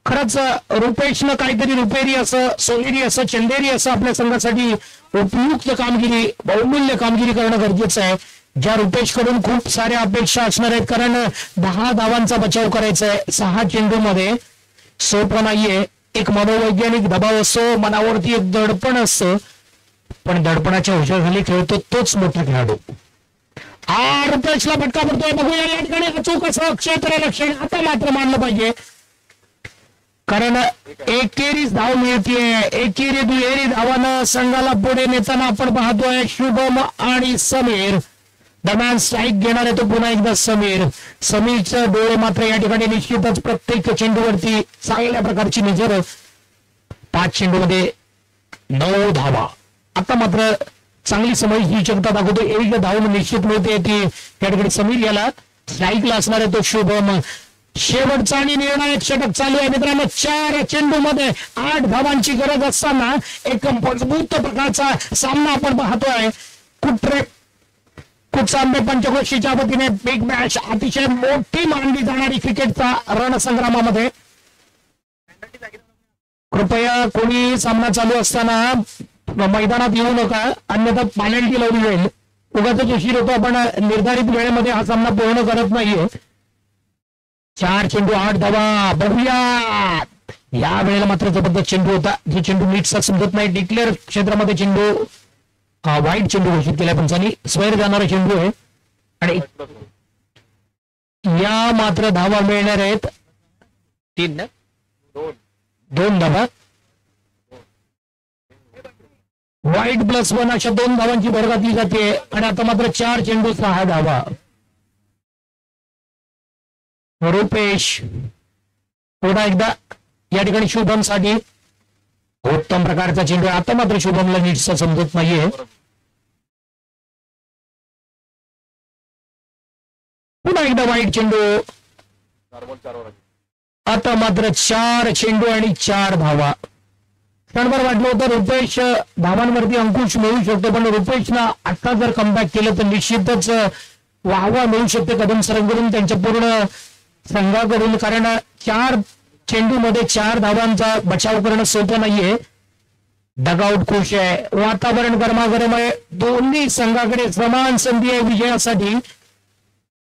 खरंच रुपेशनं काहीतरी रुपेरी असं, सोनेरी असं, चंदेरी असं आपल्या संघासाठी उपयुक्त कामगिरी, बहुमूल्य कामगिरी करणं गरजेचं आहे. ज्या रुपेश कडून खूप साऱ्या अपेक्षा असणार आहेत, कारण 10 धावांचा बचाव करायचा आहे 6 चेंडूमध्ये. सोपं नाहीये. एक मनोवैज्ञानिक दबाव असतो, मनावरती एक दडपण असतं, पण दडपणाच्या हुशारीखाली खेळतो तोच मोठा खेळाडू. रुपेशला फटका पडतोय. बघूया या ठिकाणी अचूक असं क्षेत्ररक्षण आता मात्र मानलं पाहिजे, कारण एकेरीच धाव मिळतीये. एकेरी दुहेरी धावानं संघाला पुढे नेताना आपण पाहतोय शुभम आणि समीर. दरम्यान स्ट्राईक घेणार आहे तो पुन्हा एकदा समीर. समीरचं डोळे मात्र या ठिकाणी निश्चितच प्रत्येक चेंडूवरती चांगल्या प्रकारची नजर. 5 चेंडूमध्ये 9 धावा. आता मात्र चांगली समजची शक्यता दाखवतो. एक धाव निश्चित मिळते ती त्या ठिकाणी समीर याला. स्ट्राईकला असणार आहे तो शुभम. शेवटचा आणि निर्णायक षटक चालू आहे मित्रांनो. 4 चेंडूमध्ये 8 धावांची गरज असताना एक मजबूत प्रकारचा सामना आपण पाहतोय. कुटसांबे पंचक्रोशीच्या वतीने बिग मॅच, अतिशय मोठी मानली जाणारी क्रिकेटचा रणसंग्रामामध्ये. कृपया कोणी सामना चालू असताना मैदानात येऊ नका, अन्यथा पेनल्टी लावली जाईल. उगाच उशीर होतो, आपण निर्धारित वेळेमध्ये हा सामना पूर्ण करत नाहीये. 4 चेंडू 8 धावा. बघूया या वेळेला मात्र जबरदस्त चेंडू होता, जो चेंडू नीटचा समजत नाही. डिक्लेअर क्षेत्रामध्ये चेंडू वाईट चेंडू घोषित केला पंचांनी. स्वैर जाणारा चेंडू आहे आणि या मात्र धावा मिळणार आहेत 2 धावा. वाईट +1 अशा 2 धावांची भर घातली जाते आणि आता मात्र 4 चेंडू 6 धावा. रुपेश पुन्हा एकदा या ठिकाणी शुभम साठी उत्तम प्रकारचा चेंडू. आता मात्र शुभमला नीटचा समजत नाहीये. पुन्हा एकदा वाईट चेंडू. आता मात्र 4 चेंडू आणि 4 धावा. क्षणभर वाटलं होतं रुपेश धावांवरती अंकुश मिळू शकतो, पण रुपेशनं आता जर कमबॅक केलं तर निश्चितच वाहवा मिळू शकते कदम सरांकडून, त्यांच्या पूर्ण संघाकडून. कारण 4 चेंडूमध्ये 4 धावांचा बचाव करणं सोपं नाहीये. डगआउट खुश आहे, वातावरण गरमागरम आहे. दोन्ही संघाकडे समान संधी आहे विजयासाठी.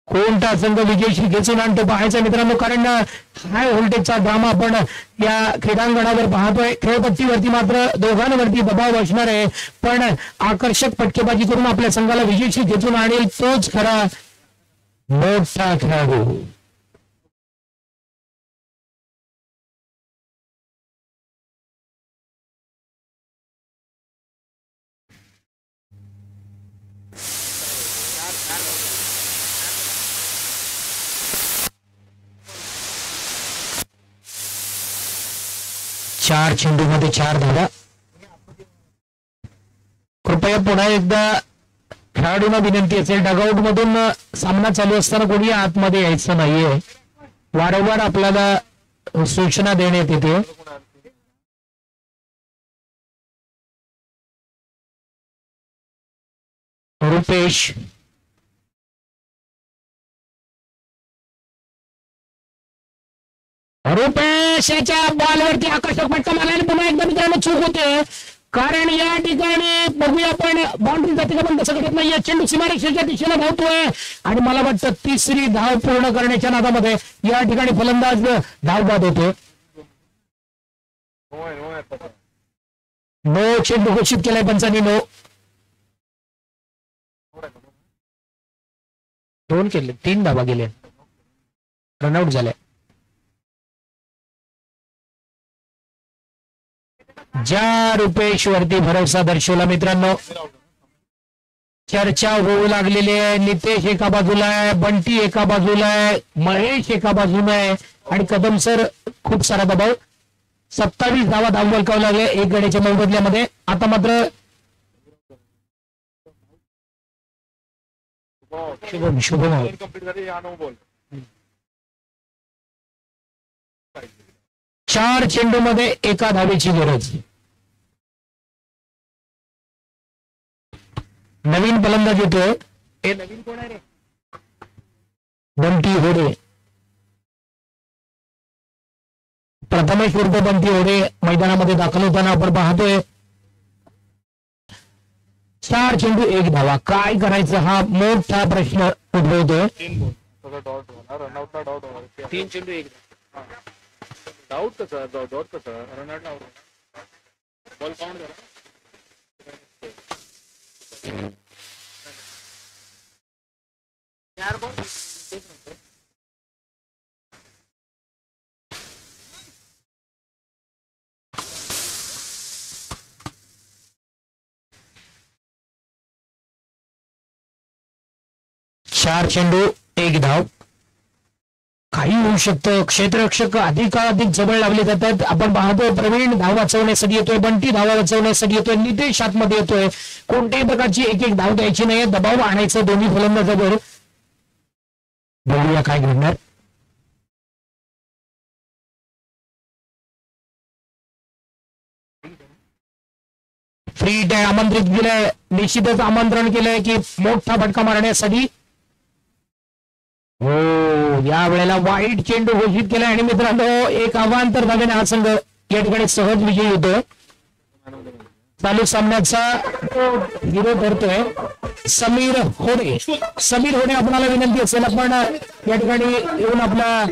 कोणता संघ विजयशी खेचून आणतो पाहायचं मित्रांनो, कारण हाय व्होल्टेजचा ड्रामा आपण या क्रीडांगणावर पाहतोय. खेळपट्टीवरती मात्र दोघांवरती दबाव असणार आहे, पण आकर्षक फटकेबाजी करून आपल्या संघाला विजयशी खेचून आणेल तोच खरा मोठा खेळाडू. चार चेंडूमध्ये 4 धावा. कृपया पुन्हा एकदा खेळाडूंना विनंती असेल, डगआउट मधून सामना चालू असताना कोणी आतमध्ये यायचं नाहीये. वारंवार आपल्याला सूचना देण्यात येते. रुपेश रुपेशच्या बॉलवरती आकर्षक फटका मारल्याने पुन्हा एकदा मित्रांनो चूक होते, कारण या ठिकाणी बघूया आपण बाउंड्री जाते का पण तसं घडत नाहीये. चेंडू सीमारेषेच्या दिशेला धावतोय आणि मला वाटतं 3री धाव पूर्ण करण्याच्या नादामध्ये या ठिकाणी फलंदाज धावबाद होते. नो चेंडू घोषित केलाय पंचांनी. नो 2 केले, 3 धावा गेले, रनआउट झाले. ज्या रुपेश वरती भरोसा दर्शवला मित्रांनो, चर्चा होऊ लागलेली आहे. नितेश एका बाजूला आहे, बंटी एका बाजूला आहे, महेश एका बाजूला आहे आणि कदम सर खूप सारा दबाव. 27 धावा धावलकावू लागले एक गड्याच्या मोबदल्यामध्ये. आता मात्र शुभम 4 चेंडू मध्ये एका धावेची गरज. नवीन फलंदाज येतोय. हे नवीन कोण आहे रे? बंटी होडे. प्रथमेश उर्फ बंटी होडे मैदानामध्ये दाखल होताना आपण पाहतोय. 4 चेंडू 1 धावा. काय करायचं हा मोठा प्रश्न उद्भवतोय. 3 चेंडू 1 डाऊट कसं डॉट कसं रनआउट बॉल काउंट करा. यार बॉल 4 चेंडू 1 धाव. काही होऊ शकतं. क्षेत्ररक्षक अधिकाधिक जवळ लावले जातात. आपण पाहतोय प्रवीण धाव वाचवण्यासाठी येतोय, बंटी धावा वाचवण्यासाठी येतोय, नितेश आतमध्ये येतोय. कोणत्याही प्रकारची एक धाव द्यायची नाही. दबाव आणायचं दोन्ही फलंदाजावर. बघूया काय घडणार. फ्री हिट आहे, आमंत्रित केलंय, निश्चितच आमंत्रण केलंय की मोठा फटका मारण्यासाठी. हो, या वेळेला वाईट चेंडू घोषित केलाय आणि मित्रांनो एक अवांतर धावेने हा संघ या ठिकाणी सहज विजयी होतोय. चालू सामन्याचा हिरो ठरतोय समीर होडे. समीर होडे, आपल्याला विनंती असेल आपण या ठिकाणी येऊन आपला